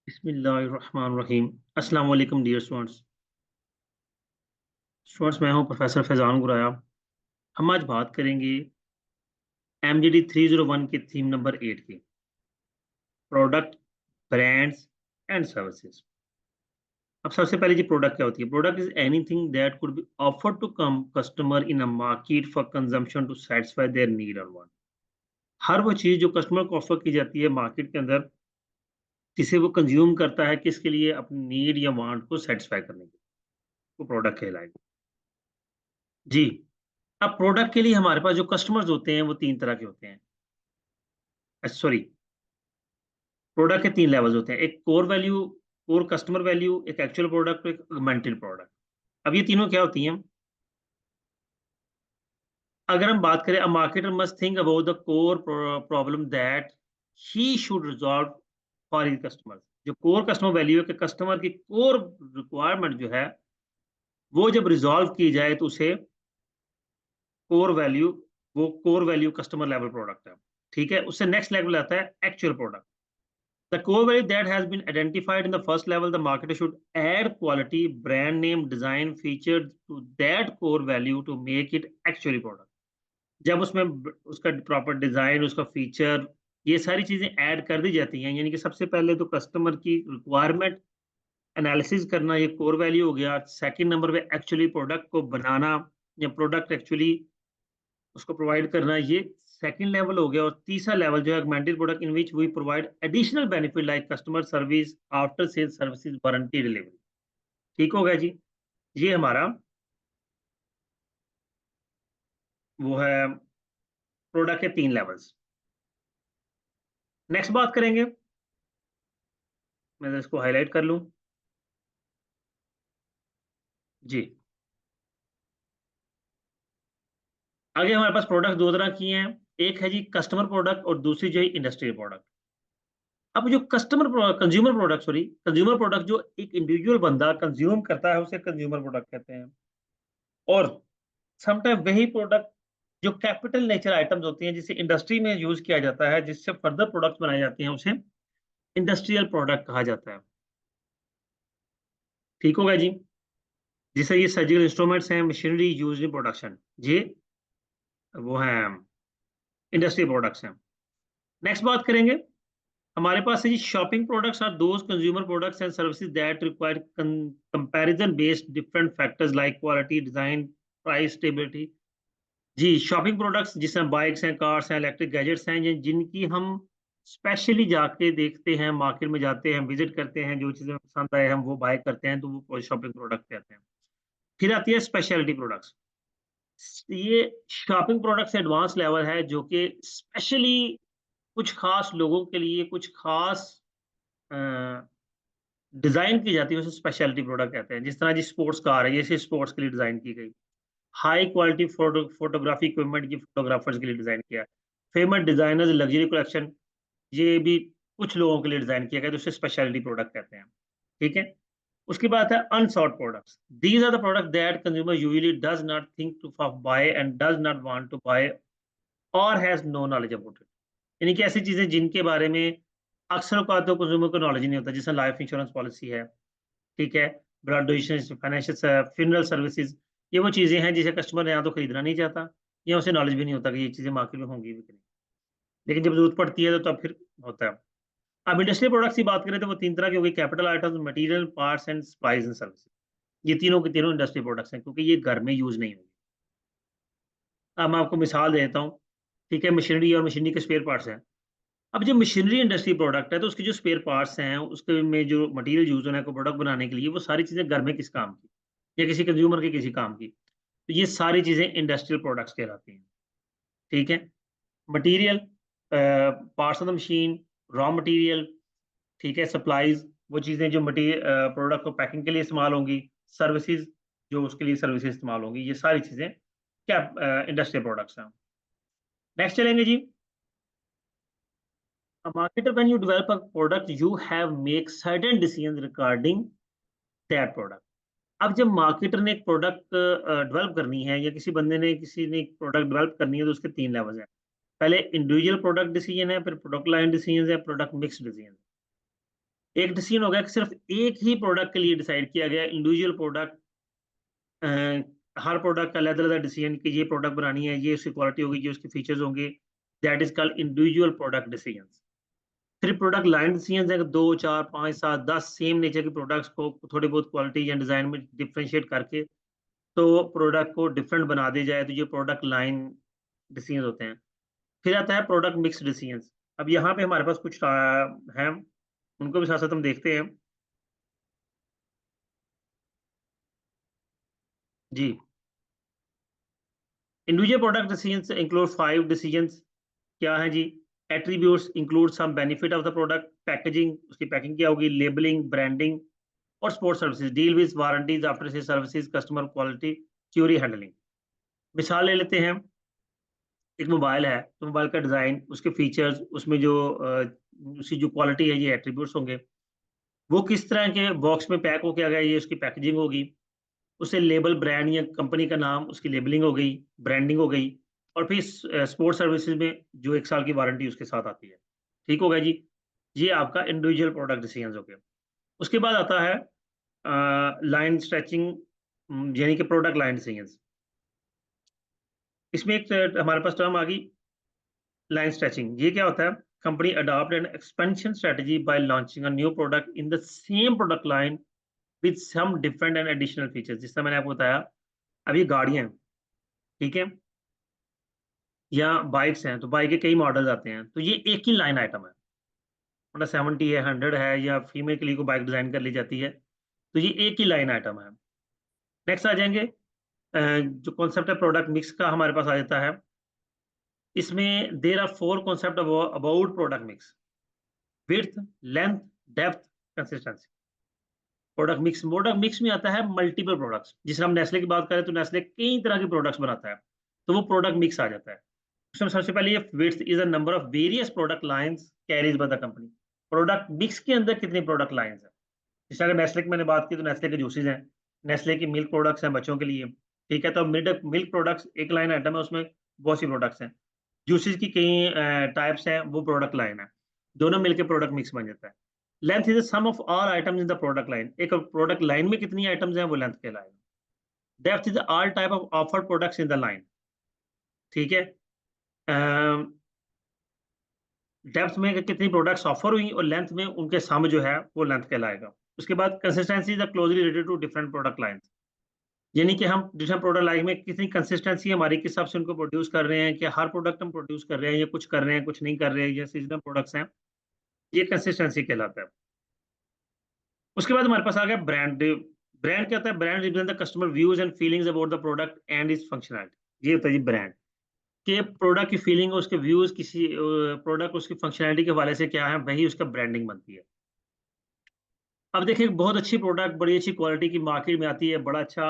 बिस्मिल्लाहिर्रहमानिर्रहीम। अस्सलाम वालेकुम डियर स्टूडेंट्स। मैं हूं प्रोफेसर फैज़ान गुराया। हम आज बात करेंगे एमजीडी 301 के थीम नंबर 8 की प्रोडक्ट, ब्रांड्स एंड सर्विसेज। अब सबसे पहले जी प्रोडक्ट क्या होती है? Product is anything that could be offered to come customer in a market for consumption to satisfy their need और वांट। हर वो चीज़ जो कस्टमर को ऑफर की जाती है मार्केट के अंदर, जिसे वो कंज्यूम करता है किसके लिए? अपनी नीड या वांट को सेटिस्फाई करने के लिए, वो प्रोडक्ट कहलाएगा। जी। अब प्रोडक्ट के लिए हमारे पास जो कस्टमर्स होते हैं वो 3 तरह के होते हैं। सॉरी, प्रोडक्ट के 3 लेवल्स होते हैं। एक core value, core customer value, एक एक्चुअल प्रोडक्ट, एक ऑगमेंटेड प्रोडक्ट। अब ये तीनों क्या होती हैं? अगर हम बात करें, a marketer must think about the core problem that he should resolve for his customers. जो कोर कस्टमर वैल्यू है कि कस्टमर की कोर रिक्वायरमेंट जो है, वो जब रिज़ॉल्व की जाए तो उसे कोर वैल्यू वो core value customer level product है। ठीक है? उससे नेक्स्ट लेवल आता है actual product. The core value that has been identified in the first level, the marketer should add quality, brand name, design, features to that core value to make it actually product. जब उसमें उसका proper design, उसका feature, ये सारी चीजें add कर दी जाती हैं, यानी कि सबसे पहले तो कस्टमर की रिक्वायरमेंट एनालिसिस करना, ये कोर वैल्यू हो गया। सेकंड नंबर पे एक्चुअली प्रोडक्ट को बनाना या प्रोडक्ट एक्चुअली उसको प्रोवाइड करना, ये सेकंड लेवल हो गया। और तीसरा लेवल जो है augmented product, in which we provide additional benefit like customer service, after sale services, warranty, delivery. ठीक हो गया जी? ये हमारा वो है प्रोडक्ट के 3 लेवल्स। नेक्स्ट बात करेंगे, मैं इसको हाईलाइट कर लूं। जी, आगे हमारे पास प्रोडक्ट दो तरह की हैं। एक है जी कस्टमर प्रोडक्ट और दूसरी जो है इंडस्ट्रियल प्रोडक्ट। अब जो consumer product, sorry, consumer product जो एक इंडिविजुअल बंदा कंज्यूम करता है उसे कंज्यूमर प्रोडक्ट कहते हैं। और समटाइम वही प्रोडक्ट जो कैपिटल नेचर आइटम्स होती हैं, जिसे इंडस्ट्री में यूज किया जाता है, जिससे फर्दर प्रोडक्ट्स बनाए जाते हैं, उसे इंडस्ट्रियल प्रोडक्ट कहा जाता है। ठीक होगा जी? जैसे ये सर्जिकल इंस्ट्रूमेंट्स हैं, मशीनरी यूज इन प्रोडक्शन, ये वो हैं इंडस्ट्रियल प्रोडक्ट्स हैं। नेक्स्ट बात करेंगे, हमारे पास है जी shopping products are those consumer products and services that require comparison based different factors like quality, design, price, stability. जी, शॉपिंग प्रोडक्ट्स जिसमें बाइक्स हैं, कार्स हैं, इलेक्ट्रिक गैजेट्स हैं, जिनकी हम स्पेशली जाके देखते हैं, मार्केट में जाते हैं, विजिट करते हैं, जो चीज़ें पसंद आए हम वो बाय करते हैं, तो वो शॉपिंग प्रोडक्ट कहते हैं। फिर आती है स्पेशलिटी प्रोडक्ट्स। ये शॉपिंग प्रोडक्ट्स एडवांस लेवल है, जो कि स्पेशली कुछ खास लोगों के लिए कुछ खास डिजाइन की जाती है, उसे स्पेशलिटी प्रोडक्ट कहते हैं। जिस तरह जी स्पोर्ट्स कार है, ये सिर्फ स्पोर्ट्स के लिए डिजाइन की गई। हाई क्वालिटी फोटोग्राफी इक्विपमेंट की फोटोग्राफर्स के लिए डिजाइन किया है। फेमस डिजाइनर्स लग्जरी कलेक्शन, ये भी कुछ लोगों के लिए डिजाइन किया गया, तो उसे स्पेशलिटी प्रोडक्ट कहते हैं। ठीक है? उसके बाद है unsought products. These are the product that consumer usually does not think to buy and does not want to buy और has no knowledge about it. यानी कि ऐसी चीजें जिनके बारे में अक्सर का तो कंज्यूमर को नॉलेज नहीं होता, जैसे लाइफ इंश्योरेंस पॉलिसी है। ठीक है? Blood donation, financial, funeral services, ये वो चीज़ें हैं जिसे कस्टमर या तो खरीदना नहीं चाहता या उसे नॉलेज भी नहीं होता कि ये चीज़ें मार्केट में होंगी भी कि नहीं। लेकिन जब ज़रूरत पड़ती है तो तब फिर होता है। अब इंडस्ट्रियल प्रोडक्ट्स की बात करें तो वो 3 तरह की हो गई, capital items, material, parts and supplies and services. ये तीनों के तीनों इंडस्ट्रियल प्रोडक्ट्स हैं, क्योंकि ये घर में यूज़ नहीं होंगे। अब मैं आपको मिसाल दे देता हूँ। ठीक है? मशीनरी और मशीनरी के स्पेयर पार्ट्स हैं। अब जो मशीनरी इंडस्ट्री प्रोडक्ट है, तो उसके जो स्पेयर पार्ट्स हैं, उसके में जो मटीरियल यूज़ होना है, को प्रोडक्ट बनाने के लिए, वो सारी चीज़ें घर में किस काम की या किसी कंज्यूमर के किसी काम की। तो ये सारी चीज़ें इंडस्ट्रियल प्रोडक्ट्स कहलाती हैं। ठीक है? Material, parts of the machine, raw material, ठीक है? सप्लाइज़, वो चीज़ें जो प्रोडक्ट को पैकिंग के लिए इस्तेमाल होंगी, सर्विसेज़, जो उसके लिए सर्विसेज़ इस्तेमाल होंगी, ये सारी चीज़ें क्या इंडस्ट्रियल प्रोडक्ट्स हैं। नेक्स्ट चलेंगे जी। A marketer, when you develop a product, you have make certain decisions regarding that product. अब जब मार्केटर ने एक प्रोडक्ट डेवलप करनी है या किसी ने एक प्रोडक्ट डेवलप करनी है, तो उसके 3 लेवल्स हैं। पहले इंडिविजुअल प्रोडक्ट डिसीजन है, फिर प्रोडक्ट लाइन डिसीजन है, प्रोडक्ट मिक्स डिसीजन। एक डिसीजन हो गया कि सिर्फ एक ही प्रोडक्ट के लिए डिसाइड किया गया, इंडिविजुअल प्रोडक्ट, हर प्रोडक्ट का अलग अलग डिसीजन कि ये प्रोडक्ट बनानी है, ये उसकी क्वालिटी होगी, ये उसके फीचर्स होंगे, that is called individual product decision. फिर प्रोडक्ट लाइन डिसीजन है कि 2 4 5 7 10 सेम नेचर के प्रोडक्ट्स को थोड़ी बहुत क्वालिटी या डिजाइन में डिफरेंशिएट करके तो प्रोडक्ट को डिफरेंट बना दिया जाए, तो ये प्रोडक्ट लाइन डिसीजन होते हैं। फिर आता है प्रोडक्ट मिक्स डिसीजन। अब यहाँ पे हमारे पास कुछ हैं, उनको भी साथ साथ हम देखते हैं। जी, individual product decisions include 5 decisions. क्या है जी? Attributes include some benefit of the product, packaging, उसकी पैकिंग क्या होगी, लेबलिंग, ब्रांडिंग, और support services, deal with warranties, after sale services, customer quality, query handling. मिसाल ले लेते हैं, एक मोबाइल है तो मोबाइल का डिजाइन, उसके फीचर्स, उसमें जो उसकी जो क्वालिटी है, ये एट्रीब्यूट्स होंगे। वो किस तरह के बॉक्स में पैक होके आ गया, ये उसकी पैकेजिंग होगी। उससे लेबल, ब्रांड या कंपनी का नाम, उसकी लेबलिंग हो गई, ब्रांडिंग हो गई। और फिर स्पोर्ट सर्विसेज में जो 1 साल की वारंटी उसके साथ आती है। ठीक होगा जी? ये आपका इंडिविजुअल प्रोडक्ट डिसीजन हो गया। उसके बाद आता है लाइन स्ट्रेचिंग, यानी कि प्रोडक्ट लाइन डिसीजन। इसमें एक हमारे पास टर्म आ गई, लाइन स्ट्रेचिंग। ये क्या होता है? Company adopt an expansion strategy by launching a new product in the same product line with some different and additional features. जिस तरह मैंने आपको बताया, अब ये गाड़ियां हैं, ठीक है, या बाइक्स हैं, तो बाइक के कई मॉडल्स आते हैं, तो ये एक ही लाइन आइटम है। मतलब 70 है, 100 है, या फीमेल के लिए कोई बाइक डिजाइन कर ली जाती है, तो ये एक ही लाइन आइटम है। नेक्स्ट आ जाएंगे, जो कॉन्सेप्ट है प्रोडक्ट मिक्स का, हमारे पास आ जाता है। इसमें there are 4 concept about product mix: width, length, depth, consistency. Product mix में आता है मल्टीपल प्रोडक्ट्स। जिसे हम नेस्ले की बात करें तो नेस्ले कई तरह के प्रोडक्ट्स बनाता है, तो वो प्रोडक्ट मिक्स आ जाता है। उसमें सबसे पहले ये width is a number of various product lines carries by the company. Product mix के अंदर कितनी प्रोडक्ट लाइंस है? जैसे अगर नेस्ले की मैंने बात की, तो नेस्ले के जूसेस हैं, नेस्ले की मिल्क प्रोडक्ट्स हैं बच्चों के लिए, ठीक है। तो मिल्क मिल्क प्रोडक्ट्स एक लाइन आइटम है, उसमें बहुत सी प्रोडक्ट्स हैं। जूसेस की कई टाइप्स हैं, वो प्रोडक्ट लाइन है। दोनों मिलकर प्रोडक्ट मिक्स बन जाता है। Length is the sum of all items in the product line. एक प्रोडक्ट लाइन में कितनी आइटम्स हैं, वो लेंथ कहलाएगा। Depth is all type of offered products in the line, ठीक है। डेप्थ में कितनी प्रोडक्ट्स ऑफर हुई, और लेंथ में उनके सम जो है वो लेंथ कहलाएगा। उसके बाद consistency is closely related to different product lines. यानी कि हम डिफरेंट प्रोडक्ट लाइन में कितनी कंसिस्टेंसी हमारी, किस हिसाब से उनको प्रोड्यूस कर रहे हैं, कि हर प्रोडक्ट हम प्रोड्यूस कर रहे हैं, या कुछ कर रहे हैं, कुछ नहीं कर रहे हैं, या सीजनल प्रोडक्ट्स हैं, ये कंसिस्टेंसी कहलाता है। उसके बाद हमारे पास आ गया ब्रांड। ब्रांड क्या होता है? Brand represent the customer views and feelings about the product and it's functionality. ये होता है जी ब्रांड, के प्रोडक्ट की फीलिंग, उसके व्यूज, किसी प्रोडक्ट उसकी फंक्शनैलिटी के हवाले से क्या है, वही उसका ब्रांडिंग बनती है। अब देखिए, बहुत अच्छी प्रोडक्ट, बड़ी अच्छी क्वालिटी की मार्केट में आती है, बड़ा अच्छा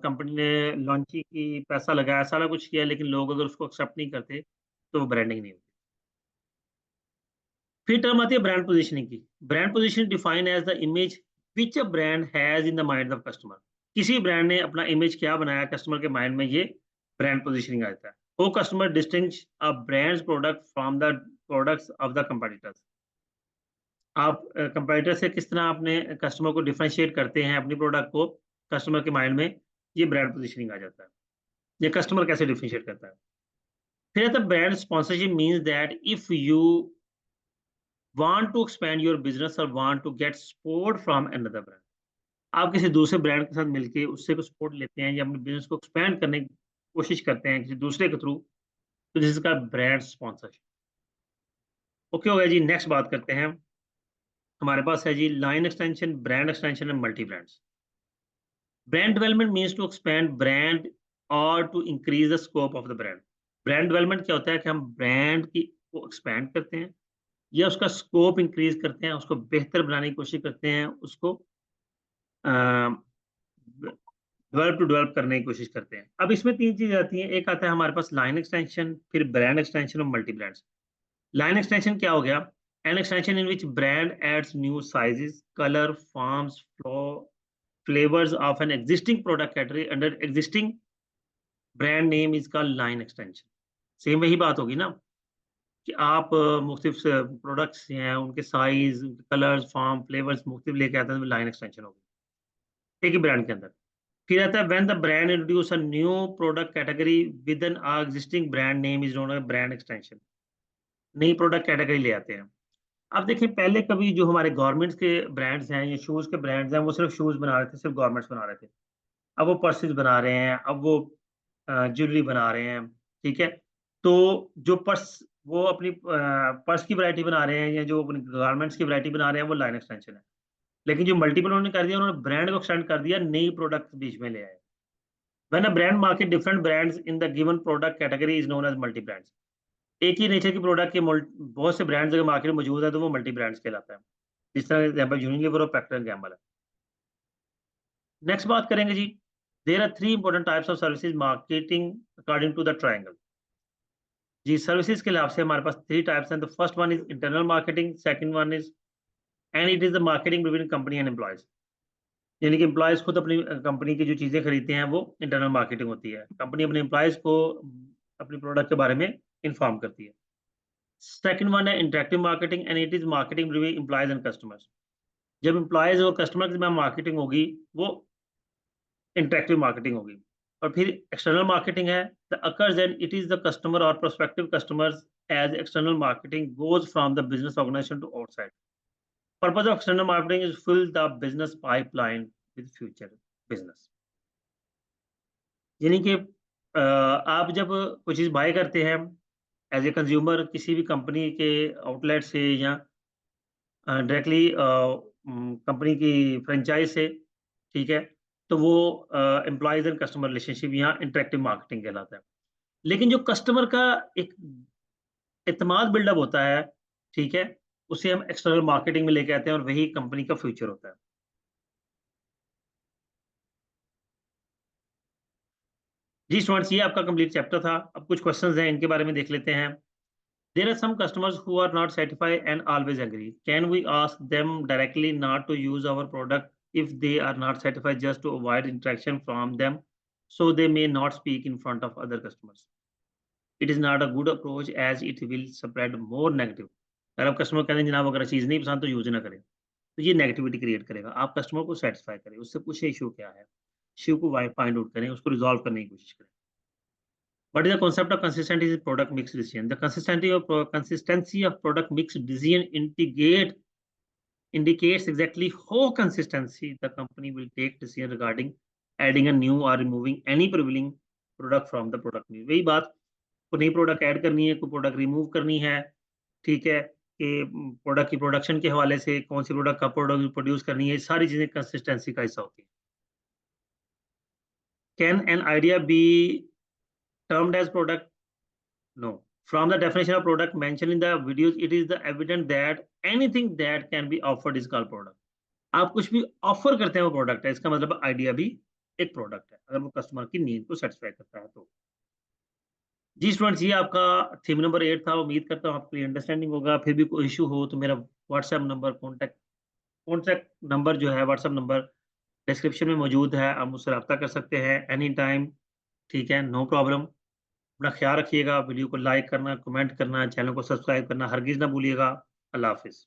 कंपनी ने लॉन्च की, पैसा लगाया, सारा कुछ किया, लेकिन लोग अगर उसको एक्सेप्ट नहीं करते, तो वो ब्रांडिंग नहीं होती। फिर टर्म आती है ब्रांड पोजीशनिंग की। Brand position define as the image which a brand has in the mind of customer. किसी ब्रांड ने अपना इमेज क्या बनाया कस्टमर के माइंड में, ये ब्रांड पोजीशनिंग आता है। वो customer distinguish a brands product from the products of the competitors. आप कंपैरेटर से किस तरह अपने कस्टमर को डिफरेंशिएट करते हैं अपनी प्रोडक्ट को कस्टमर के माइंड में, ये ब्रांड पोजीशनिंग आ जाता है। ये कस्टमर कैसे डिफरेंशिएट करता है। फिर आता है brand sponsorship, means that if you want to expand your business और want to get support from another brand. आप किसी दूसरे ब्रांड के साथ मिलके उससे को सपोर्ट लेते हैं, या अपने बिजनेस को एक्सपेंड करने की कोशिश करते हैं किसी दूसरे के थ्रू, तो दिस इज का ब्रांड स्पॉन्सरशिप। ओके हो गया जी। नेक्स्ट बात करते हैं, हमारे पास है जी line extension, brand extension and multi brands. Brand development means to expand brand or to increase the scope of the brand. Brand development क्या होता है कि हम ब्रांड की को एक्सपैंड करते हैं, या उसका स्कोप इंक्रीज करते हैं, उसको बेहतर बनाने की कोशिश करते हैं, उसको डेवलप करने की कोशिश करते हैं। अब इसमें 3 चीजें आती हैं। एक आता है हमारे पास लाइन एक्सटेंशन, फिर ब्रांड एक्सटेंशन और मल्टी ब्रांड्स। लाइन एक्सटेंशन क्या हो गया? An extension in which brand adds new sizes, colour, forms, flavors of an existing product category under existing brand name is called line extension. Same वही बात होगी ना, कि आप मुख्तलिफ प्रोडक्ट्स हैं, उनके साइज़, कलर्स, फॉर्म, फ्लेवर्स मुख्तलिफ लेके आते हैं, तो लाइन एक्सटेंशन होगी, एक ही ब्रांड के अंदर। फिर आता है when the brand introduce a new product category within a existing brand name is known as brand extension. नई प्रोडक्ट कैटेगरी ले आते हैं। अब देखिए पहले कभी जो हमारे गवर्नमेंट्स के ब्रांड्स हैं या शूज़ के ब्रांड्स हैं, वो सिर्फ़ शूज़ बना रहे थे, सिर्फ़ गवर्नमेंट्स बना रहे थे। अब वो पर्सेस बना रहे हैं, अब वो ज्वेलरी बना रहे हैं, ठीक है? तो जो वो अपनी पर्स की वैरायटी बना रहे हैं या जो अपनी गारमेंट्स की वैरायटी बना रहे हैं, वो लाइन एक्सटेंशन है। लेकिन जो मल्टीपल उन्होंने कर दिया, उन्होंने ब्रांड को एक्सटेंड कर दिया, नई प्रोडक्ट बीच में ले आए। When a brand market different brands in the given product category is known as multi brands. एक ही नेचर की प्रोडक्ट के बहुत से ब्रांड्स अगर मार्केट में मौजूद है, तो वो मल्टी ब्रांड्स कहलाता है। जिस तरह एग्जांपल यूनिलीवर और प्रॉक्टर एंड गैम्बल है। नेक्स्ट बात करेंगे जी, there are 3 important types of services marketing according to the triangle. जी, सर्विसेज के हिसाब से हमारे पास 3 टाइप्स हैं। The first one is internal marketing, second one is and it is the marketing between company and employees. यानी कि employees खुद अपनी कंपनी की जो चीज़ें खरीदते हैं, वो इंटरनल मार्केटिंग होती है। कंपनी अपने एम्प्लॉइज़ को अपनी प्रोडक्ट के बारे में इन्फॉर्म करती है। सेकंड वन है interactive marketing and it is marketing between employees and customers. जब एम्प्लॉइज़ और कस्टमर के दरमियान मार्केटिंग होगी, वो इंटरैक्टिव मार्केटिंग होगी। और फिर एक्सटर्नल मार्केटिंग है, the occurs when it is the customer और prospective customers as external marketing goes from the business organisation to outside. Purpose of external marketing is fill the business pipeline with future business. यानी कि आप जब कोई चीज़ bye करते हैं as a consumer किसी भी कंपनी के आउटलेट से या डायरेक्टली कंपनी की फ्रेंचाइज़ से, ठीक है? तो वो एम्प्लॉइज़ एंड कस्टमर रिलेशनशिप यहाँ इंटरैक्टिव मार्केटिंग कहलाता है। लेकिन जो कस्टमर का एक एतमाद बिल्डअप होता है, ठीक है? उसे हम एक्सटर्नल मार्केटिंग में लेके आते हैं और वही कंपनी का फ्यूचर होता है। जी स्टूडेंट्स, ये आपका कंप्लीट चैप्टर था। अब कुछ क्वेश्चंस हैं, इनके बारे में देख लेते हैं। There are some customers who are not satisfied and always agree. Can we ask them directly not to use our product if they are not satisfied, just to avoid interaction from them so they may not speak in front of other customers? It is not a good approach as it will spread more negative. अगर आप customer कहते हैं जनाब अगर चीज़ नहीं पसंद तो use ना करें, तो ये नेगेटिविटी क्रिएट करेगा। आप कस्टमर को सेटिस्फाई करें, उससे पूछे इश्यू क्या है, इश्यू को फाइंड आउट करें, उसको रिजॉल्व करने की कोशिश करें। What is the concept of consistency is product mix decision? The consistency of product mix decision indicates exactly how consistency the company will take decision regarding adding a new or removing any prevailing product from the product mix. वही बात, कोई नई product add करनी है, कोई product remove करनी है, ठीक है? कि प्रोडक्ट की प्रोडक्शन के हवाले से कौन सी प्रोडक्ट कब प्रोडक्ट प्रोड्यूस करनी है, ये सारी चीज़ें कंसिस्टेंसी का हिस्सा होती है। Can an idea be termed as product? No. From the definition of product mentioned in the videos, it is the evident that anything that can be offered is called product. आप कुछ भी offer करते हैं वो product है, इसका मतलब idea भी एक प्रोडक्ट है, अगर वो कस्टमर की नीड को सेटिस्फाई करता है तो। जी स्टूडेंट्स, ये आपका थीम नंबर 8 था। उम्मीद करता हूँ आपको अंडरस्टैंडिंग होगा। फिर भी कोई इशू हो तो मेरा व्हाट्सएप नंबर कॉन्टैक्ट नंबर जो है, व्हाट्सएप नंबर डिस्क्रिप्शन में मौजूद है। आप मुझसे रब्ता कर सकते हैं एनी टाइम, ठीक है? No problem. अपना ख्याल रखिएगा, वीडियो को लाइक करना, कमेंट करना, चैनल को सब्सक्राइब करना हरगिज़ ना भूलिएगा। अल्लाह हाफ़िज़।